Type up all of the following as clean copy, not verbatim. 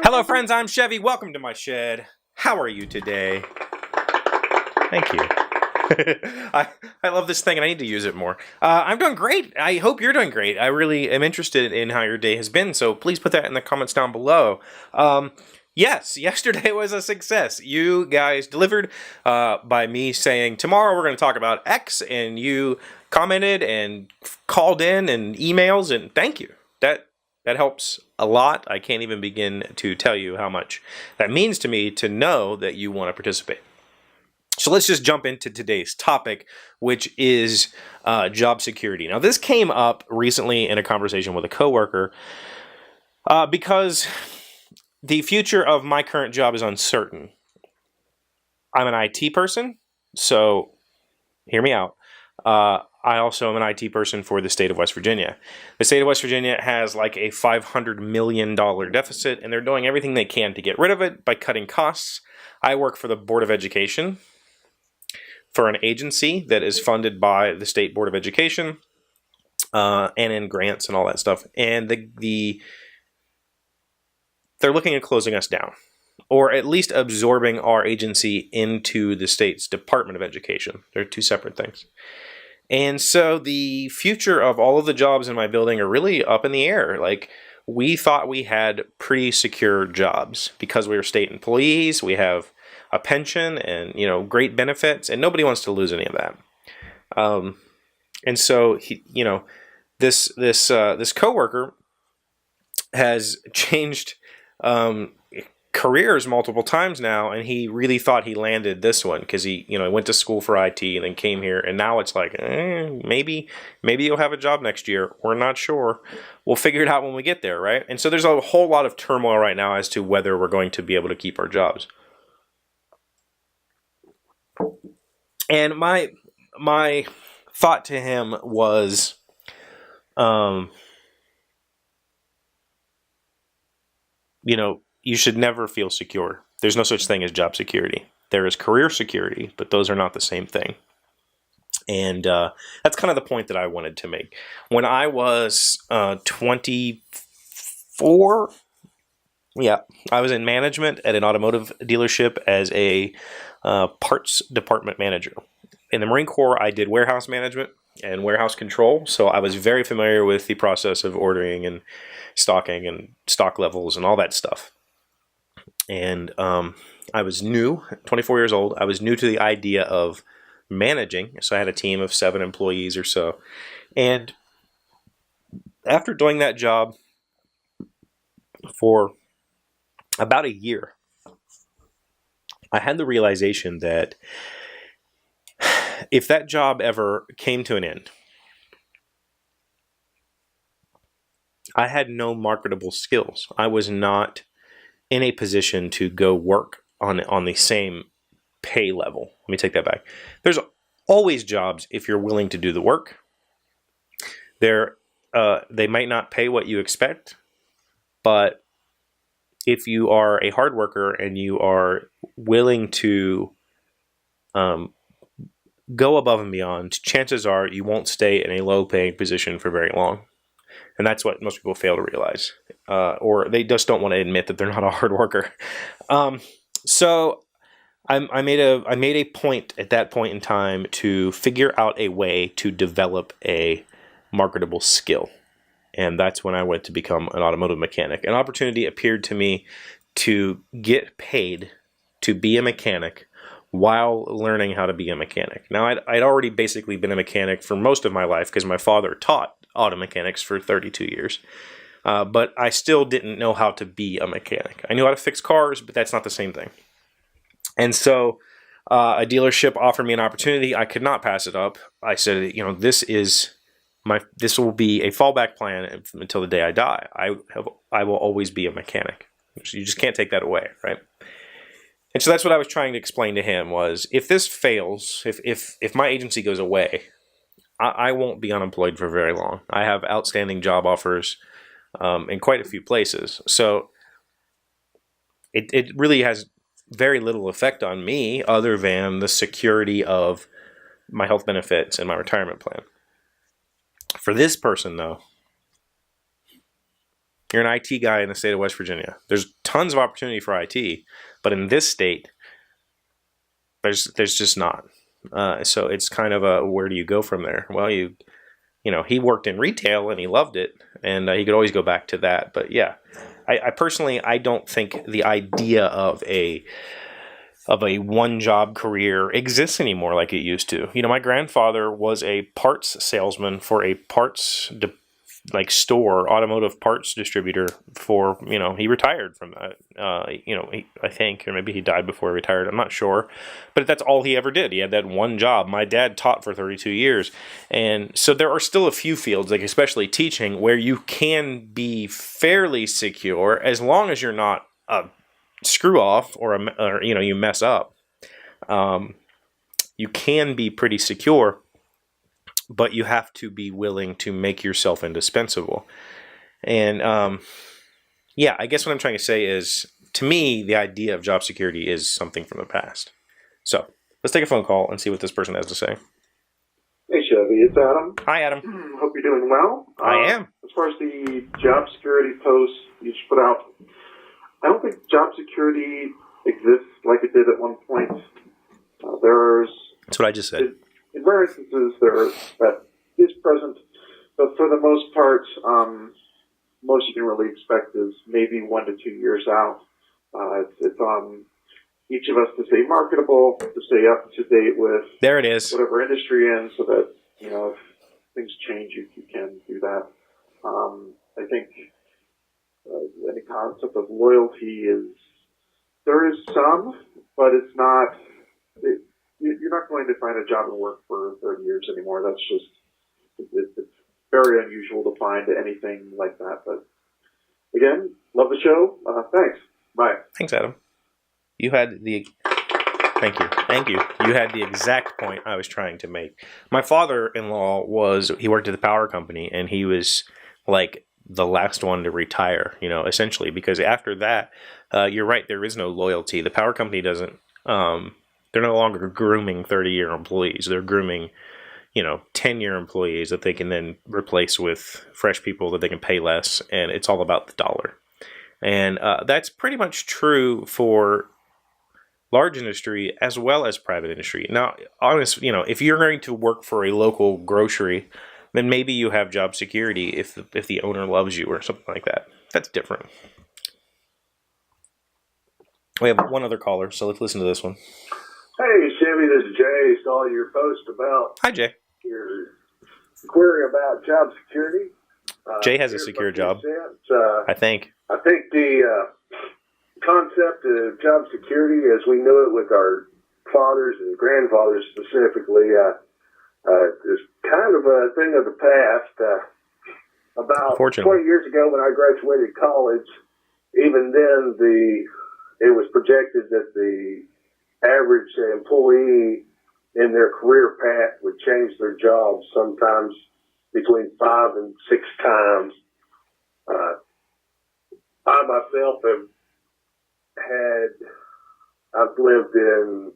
Hello friends, I'm Chevy. Welcome to my shed. How are you today? Thank you. I love this thing and I need to use it more. I'm doing great. I hope you're doing great. I really am interested in how your day has been, so please put that in the comments down below. Yes, yesterday was a success. You guys delivered by me saying, tomorrow we're going to talk about X, and you commented and called in and emails, and thank you. That helps a lot. I can't even begin to tell you how much that means to me to know that you want to participate. So let's just jump into today's topic, which is job security. Now, this came up recently in a conversation with a coworker because the future of my current job is uncertain. I'm an IT person, so hear me out. I also am an IT person for the state of West Virginia. The state of West Virginia has like a $500 million deficit, and they're doing everything they can to get rid of it by cutting costs. I work for the Board of Education, for an agency that is funded by the State Board of Education, and in grants and all that stuff. And they're looking at closing us down, or at least absorbing our agency into the state's Department of Education. They're two separate things. And so the future of all of the jobs in my building are really up in the air. Like, we thought we had pretty secure jobs because we were state employees. We have a pension and, great benefits, and nobody wants to lose any of that. And so this coworker has changed careers multiple times now, and he really thought he landed this one because he went to school for IT and then came here, and now it's like maybe you'll have a job next year. We're not sure. We'll figure it out when we get there, right? And so there's a whole lot of turmoil right now as to whether we're going to be able to keep our jobs. And my thought to him was, you should never feel secure. There's no such thing as job security. There is career security, but those are not the same thing. And that's kind of the point that I wanted to make. When I was 24, I was in management at an automotive dealership as a parts department manager. In the Marine Corps, I did warehouse management and warehouse control, so I was very familiar with the process of ordering and stocking and stock levels and all that stuff. And I was new, 24 years old. I was new to the idea of managing, so I had a team of 7 employees or so. And after doing that job for about a year, I had the realization that if that job ever came to an end, I had no marketable skills. I was not in a position to go work on the same pay level. Let me take that back. There's always jobs if you're willing to do the work. They might not pay what you expect, but if you are a hard worker and you are willing to go above and beyond, chances are you won't stay in a low-paying position for very long. And that's what most people fail to realize. Or they just don't want to admit that they're not a hard worker. So I made a point at that point in time to figure out a way to develop a marketable skill. And that's when I went to become an automotive mechanic. An opportunity appeared to me to get paid to be a mechanic while learning how to be a mechanic. Now, I'd already basically been a mechanic for most of my life because my father taught auto mechanics for 32 years. But I still didn't know how to be a mechanic. I knew how to fix cars, but that's not the same thing. And so a dealership offered me an opportunity. I could not pass it up. I said, this will be a fallback plan until the day I die. I will always be a mechanic. You just can't take that away, right? And so that's what I was trying to explain to him was, if this fails, if my agency goes away, I won't be unemployed for very long. I have outstanding job offers in quite a few places. So it really has very little effect on me other than the security of my health benefits and my retirement plan. For this person, though, you're an IT guy in the state of West Virginia. There's tons of opportunity for IT, but in this state, there's just not. So it's kind of a, where do you go from there? Well, you know, he worked in retail and he loved it, and he could always go back to that. But yeah, I personally, I don't think the idea of a one job career exists anymore like it used to. You know, my grandfather was a parts salesman for a parts store, automotive parts distributor for, you know, he retired from that. You know, I think, or maybe he died before he retired. I'm not sure, but that's all he ever did. He had that one job. My dad taught for 32 years. And so there are still a few fields, like especially teaching, where you can be fairly secure as long as you're not a screw off or you know, you mess up. You can be pretty secure, but you have to be willing to make yourself indispensable. And yeah, I guess what I'm trying to say is, to me, the idea of job security is something from the past. So let's take a phone call and see what this person has to say. Hey, Chevee, it's Adam. Hi, Adam. Hope you're doing well. I am. As far as the job security post you just put out, I don't think job security exists like it did at one point. That's what I just said. In rare instances, that is present, but for the most part, most you can really expect is maybe 1 to 2 years out. It's on each of us to stay marketable, to stay up to date with there it is, whatever industry you're in, so that, you know, if things change, you can do that. I think any concept of loyalty there is some, but it's not. You're not going to find a job and work for 30 years anymore. That's just, it's very unusual to find anything like that. But again, love the show. Thanks. Bye. Thanks, Adam. Thank you. You had the exact point I was trying to make. My father-in-law he worked at the power company, and he was like the last one to retire, you know, essentially, because after that, you're right, there is no loyalty. The power company doesn't, they're no longer grooming 30-year employees. They're grooming, you know, 10-year employees that they can then replace with fresh people that they can pay less, and it's all about the dollar. And that's pretty much true for large industry as well as private industry. Now, you know, if you're going to work for a local grocery, then maybe you have job security if the owner loves you or something like that. That's different. We have one other caller, so let's listen to this one. Hey, Chevee, this is Jay. Saw your post about Hi, Jay. your query about job security. Jay has a secure job, I think. I think the concept of job security, as we knew it with our fathers and grandfathers specifically, is kind of a thing of the past. About 20 years ago when I graduated college, even then it was projected that the average employee in their career path would change their jobs sometimes between 5 and 6 times. I myself I've lived in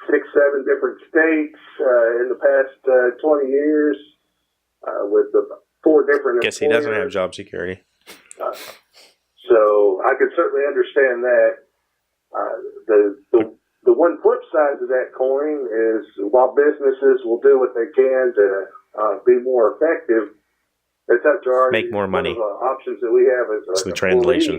6, 7 different states in the past 20 years with the 4 different Guess he doesn't have job security. So I could certainly understand that. The one flip side to that coin is while businesses will do what they can to be more effective, it's up to our make more money. One of the options that we have as the translation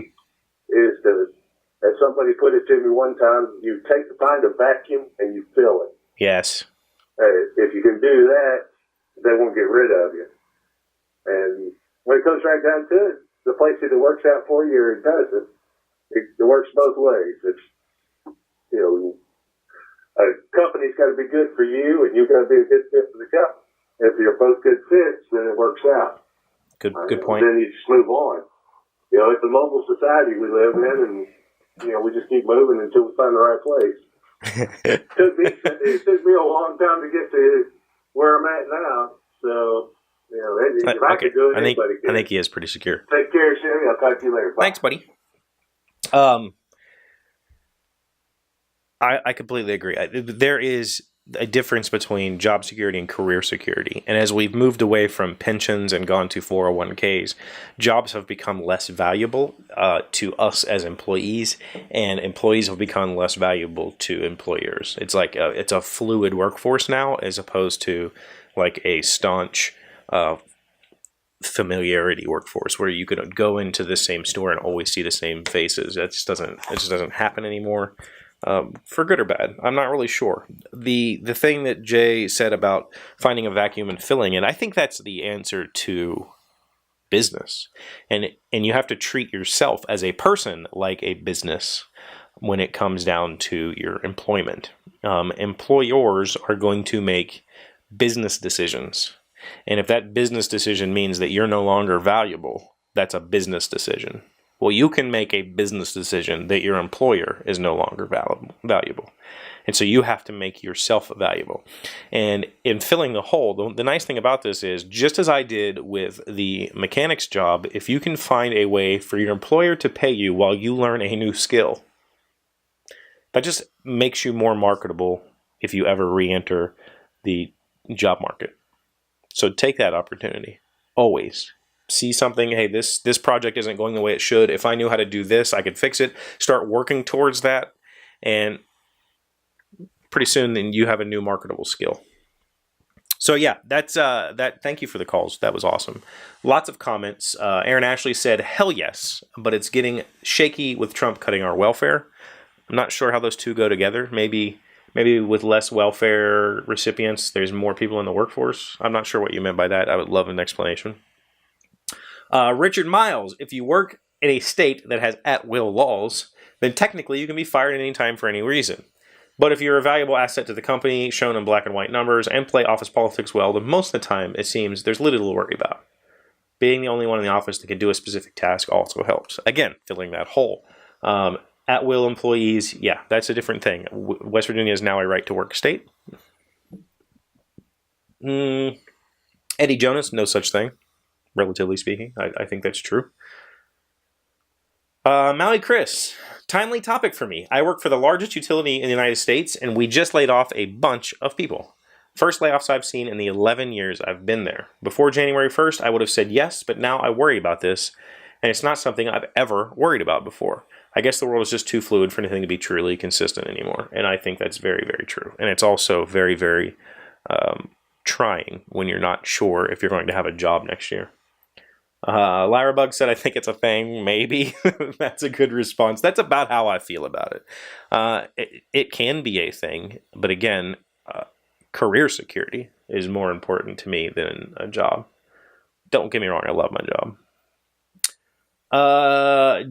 is to, as somebody put it to me one time, you find a vacuum and you fill it. Yes. If you can do that, they won't get rid of you. And when it comes right down to it, the place either works out for you or it doesn't. It works both ways. It's, you know, a company's got to be good for you, and you've got to be a good fit for the company. If you're both good fits, then it works out. Good point. Then you just move on. You know, it's a mobile society we live in, and you know, we just keep moving until we find the right place. It took me a long time to get to where I'm at now. So, you know, if I could do it, anybody could. I think he is pretty secure. Take care, Chevee. I'll talk to you later. Bye. Thanks, buddy. I completely agree. There is a difference between job security and career security. And as we've moved away from pensions and gone to 401ks, jobs have become less valuable to us as employees, and employees have become less valuable to employers. It's like it's a fluid workforce now, as opposed to like a staunch familiarity workforce where you could go into the same store and always see the same faces. It just doesn't happen anymore. For good or bad, I'm not really sure. The thing that Jay said about finding a vacuum and filling it, I think that's the answer to business. And you have to treat yourself as a person like a business when it comes down to your employment. Employers are going to make business decisions. And if that business decision means that you're no longer valuable, that's a business decision. Well, you can make a business decision that your employer is no longer valuable. And so you have to make yourself valuable. And in filling the hole, the nice thing about this is, just as I did with the mechanic's job, if you can find a way for your employer to pay you while you learn a new skill, that just makes you more marketable if you ever re-enter the job market. So take that opportunity, always. See something, hey, this project isn't going the way it should. If I knew how to do this, I could fix it. Start working towards that, and pretty soon then you have a new marketable skill. So yeah, that's that. Thank you for the calls. That was awesome. Lots of comments. Aaron Ashley said, hell yes, but it's getting shaky with Trump cutting our welfare. I'm not sure how those two go together. Maybe with less welfare recipients, there's more people in the workforce. I'm not sure what you meant by that. I would love an explanation. Richard Miles, if you work in a state that has at-will laws, then technically you can be fired at any time for any reason. But if you're a valuable asset to the company, shown in black and white numbers, and play office politics well, then most of the time it seems there's little to worry about. Being the only one in the office that can do a specific task also helps. Again, filling that hole. At-will employees, yeah, that's a different thing. West Virginia is now a right-to-work state. Eddie Jonas, no such thing. Relatively speaking, I think that's true. Maui Chris, timely topic for me. I work for the largest utility in the United States, and we just laid off a bunch of people. First layoffs I've seen in the 11 years I've been there. Before January 1st, I would have said yes, but now I worry about this, and it's not something I've ever worried about before. I guess the world is just too fluid for anything to be truly consistent anymore, and I think that's very, very true. And it's also very, very trying when you're not sure if you're going to have a job next year. Lyra Bug said, I think it's a thing, maybe. That's a good response. That's about how I feel about it. It can be a thing, but again, career security is more important to me than a job. Don't get me wrong, I love my job.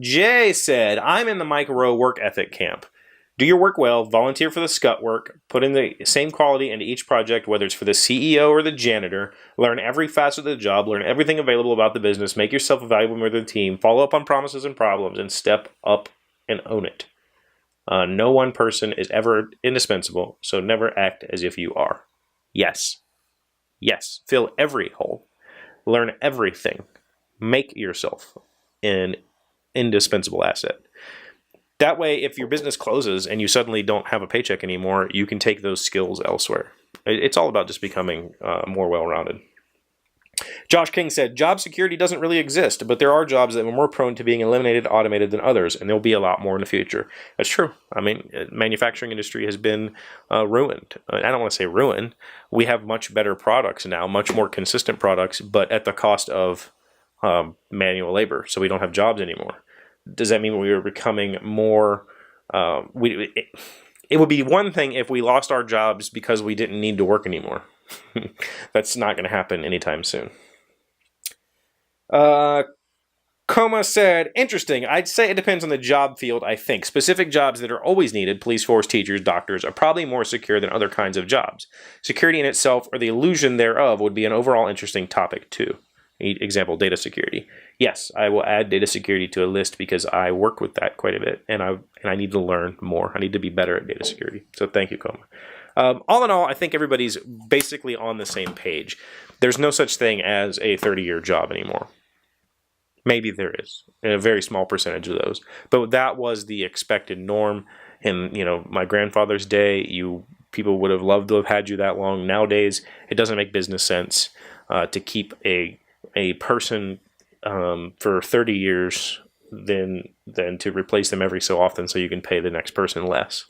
Jay said, I'm in the Mike Rowe work ethic camp. Do your work well, volunteer for the scut work, put in the same quality into each project, whether it's for the CEO or the janitor, learn every facet of the job, learn everything available about the business, make yourself a valuable member of the team, follow up on promises and problems, and step up and own it. No one person is ever indispensable, so never act as if you are. Yes. Yes. Fill every hole. Learn everything. Make yourself an indispensable asset. That way, if your business closes and you suddenly don't have a paycheck anymore, you can take those skills elsewhere. It's all about just becoming more well-rounded. Josh King said, job security doesn't really exist, but there are jobs that are more prone to being eliminated, automated than others, and there'll be a lot more in the future. That's true. I mean, manufacturing industry has been ruined. I don't want to say ruined. We have much better products now, much more consistent products, but at the cost of manual labor, so we don't have jobs anymore. Does that mean we are becoming more... it would be one thing if we lost our jobs because we didn't need to work anymore. That's not going to happen anytime soon. Coma said, interesting. I'd say it depends on the job field, I think. Specific jobs that are always needed, police force, teachers, doctors, are probably more secure than other kinds of jobs. Security in itself, or the illusion thereof, would be an overall interesting topic too. Example, data security. Yes, I will add data security to a list because I work with that quite a bit, and I need to learn more. I need to be better at data security. So thank you, Coma. All in all, I think everybody's basically on the same page. There's no such thing as a 30-year job anymore. Maybe there is, in a very small percentage of those. But that was the expected norm. In my grandfather's day, people would have loved to have had you that long. Nowadays, it doesn't make business sense to keep a person for 30 years than to replace them every so often so you can pay the next person less.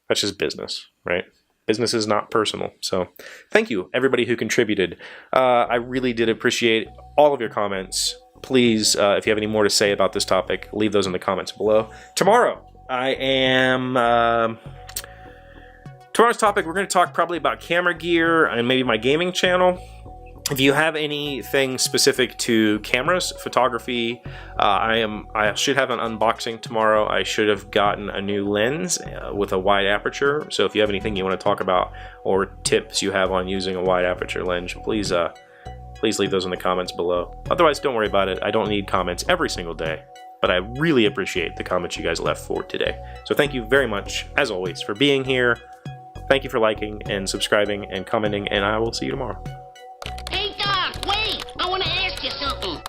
That's just business, right? Business is not personal. So thank you, everybody who contributed. I really did appreciate all of your comments. Please, if you have any more to say about this topic, leave those in the comments below. Tomorrow, tomorrow's topic, we're going to talk probably about camera gear and maybe my gaming channel. If you have anything specific to cameras, photography, I should have an unboxing tomorrow. I should have gotten a new lens with a wide aperture. So if you have anything you want to talk about or tips you have on using a wide aperture lens, please leave those in the comments below. Otherwise, don't worry about it. I don't need comments every single day, but I really appreciate the comments you guys left for today. So thank you very much, as always, for being here. Thank you for liking and subscribing and commenting, and I will see you tomorrow. Hey, Doc, wait! I want to ask you something.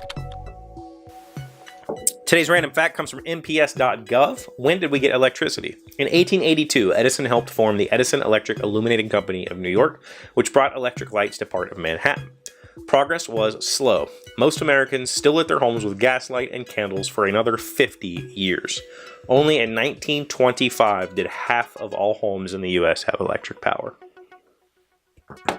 Today's random fact comes from mps.gov. When did we get electricity? In 1882, Edison helped form the Edison Electric Illuminating Company of New York, which brought electric lights to part of Manhattan. Progress was slow. Most Americans still lit their homes with gaslight and candles for another 50 years. Only in 1925 did half of all homes in the U.S. have electric power.